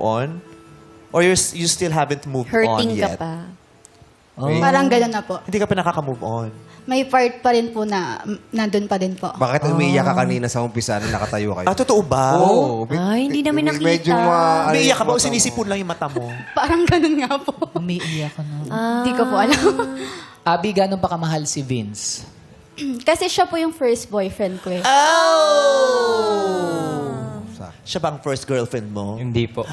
on? Or you still haven't moved on Hurting ka yet? pa. Parang gano'n na po. Hindi ka pa nakaka-move on. May part pa rin po na nandun pa din po. Bakit umiiyak ka kanina sa umpisa na nakatayo kayo? Ah, totoo ba? Oo. Ay, hindi namin nakita. Medyo Umiiyak ka ba o sinisipon lang yung mata mo? Parang gano'n nga po. Umiiyak ka na. Hindi ko po alam. Abby, gano'n ba kamahal si Vince? Kasi siya po yung first boyfriend ko eh. Oh! Siya ba ang first girlfriend mo? Hindi po.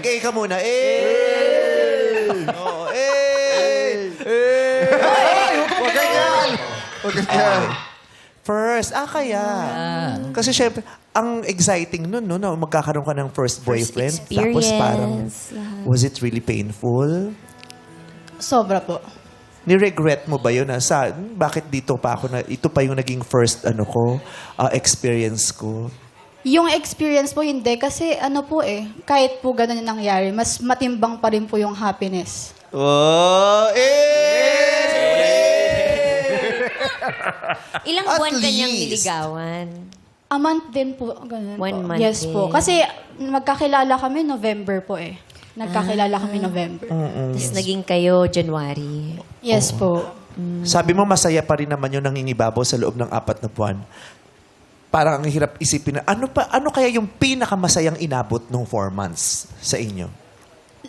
Gay ka muna. Oo, Huwag ganyan! Huwag ganyan! First, kaya. Kasi syempre, ang exciting nun, no, na magkakaroon ka ng first boyfriend. Tapos parang, was it really painful? Sobra po. Ni-regret mo ba yun na bakit dito pa ako na, ito pa yung naging first, experience ko? Yung experience po hindi kasi kahit po gano'n yung nangyari, mas matimbang pa rin po yung happiness. Oh, Ilang At buwan ka niyang least. niligawan? A month din po. Ganun 1 po. month Yes din. po. Kasi magkakilala kami November po eh. Nagkakilala kami November. Tapos naging kayo January. Yes po. Sabi mo, masaya pa rin naman yung nangingibabaw sa loob ng 4 na buwan. Parang ang hirap isipin na, ano kaya yung pinakamasayang inabot nung 4 months sa inyo?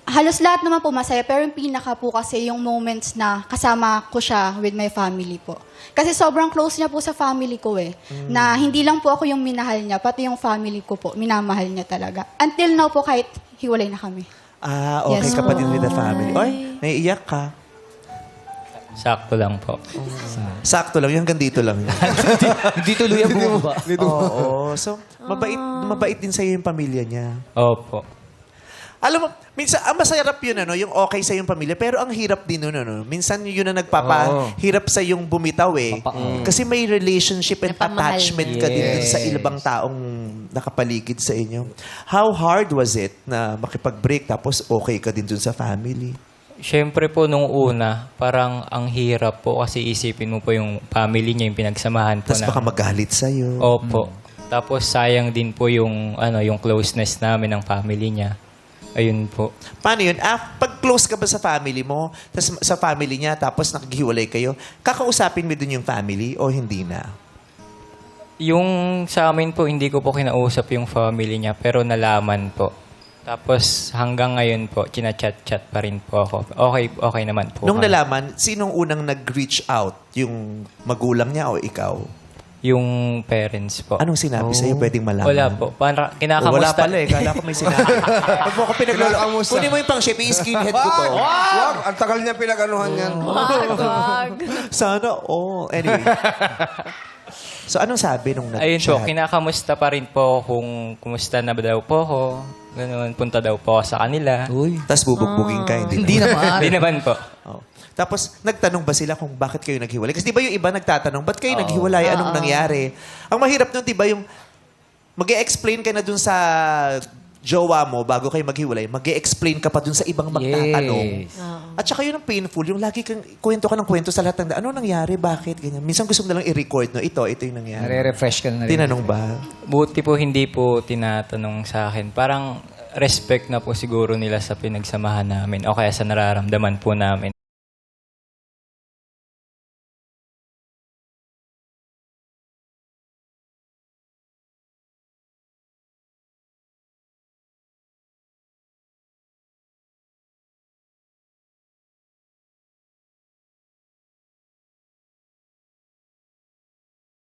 Halos lahat naman po masaya, pero yung pinaka po kasi yung moments na kasama ko siya with my family po. Kasi sobrang close niya po sa family ko eh. Na hindi lang po ako yung minahal niya, pati yung family ko po, minamahal niya talaga. Until now po, kahit hiwalay na kami. Ah, okay Yes ka pa po. din with the family. Oy, naiiyak ka. Sakto lang po. Sakto lang, yung hanggang dito lang yun. Hindi tuloy ang bumaba. Oo, so mabait din sa'yo yung pamilya niya. Opo. Alam mo, minsan, ang masarap yun, yung okay sa yung pamilya, pero ang hirap din nun, minsan yun na nagpapahirap sa yung bumitaw eh. Kasi may relationship and Napamahal attachment niya. ka din dun sa ibang taong nakapaligid sa inyo. How hard was it na makipag-break tapos okay ka din dun sa family? Siyempre po nung una, parang ang hirap po kasi isipin mo po yung family niya, yung pinagsamahan po Tapos baka na. magalit sa'yo. Opo. Tapos sayang din po yung yung closeness namin ng family niya. Ayun po. Paano yun? Pag close ka ba sa family mo, tas sa family niya, tapos nakikhiwalay kayo, kakausapin mo din yung family o hindi na? Yung sa amin po, hindi ko po kinausap yung family niya, pero nalaman po. Tapos hanggang ngayon po, chinachat-chat pa rin po ako. Okay naman po. Nung kami. nalaman, sinong unang nag-reach out? Yung magulang niya o ikaw? Yung parents po. Anong sinabi sa'yo? Pwedeng malaman? Wala po. Para Oh, kinakamusta. wala pala eh. Kala ko may sinabi. Pag mo ako pinaglolo, Kinakamusta. kunin mo yung pang shape, i-skinhead ko to. Wag! Ang tagal niya pinag-anuhan yan. Sana, Anyway. So, anong sabi nung Ayun po, nag-chat? kinakamusta pa rin po kung kumusta na ba daw po ako. Ganun, punta daw po ako sa kanila. Uy. Tapos bubugbugin ka, hindi Hindi naman. naman. Hindi naman po. Oh. Tapos, nagtanong ba sila kung bakit kayo naghiwalay? Kasi di ba yung iba nagtatanong, ba't kayo naghiwalay? Anong nangyari? Ang mahirap nun, di ba yung mag-e-explain ka na dun sa jowa mo bago kayo maghiwalay, mag-e-explain ka pa dun sa ibang magtatanong. Yes. At saka yun ang painful, yung lagi kang kwento ka ng kwento sa lahat ng ano nangyari, bakit, ganyan. Minsan gusto mo na lang i-record, no? Ito yung nangyari. Nare-refresh ka na rin. Tinanong ba? Buti po hindi po tinatanong sa akin. Parang respect na po siguro nila sa pinagsamahan namin o kaya sa nararamdaman po namin.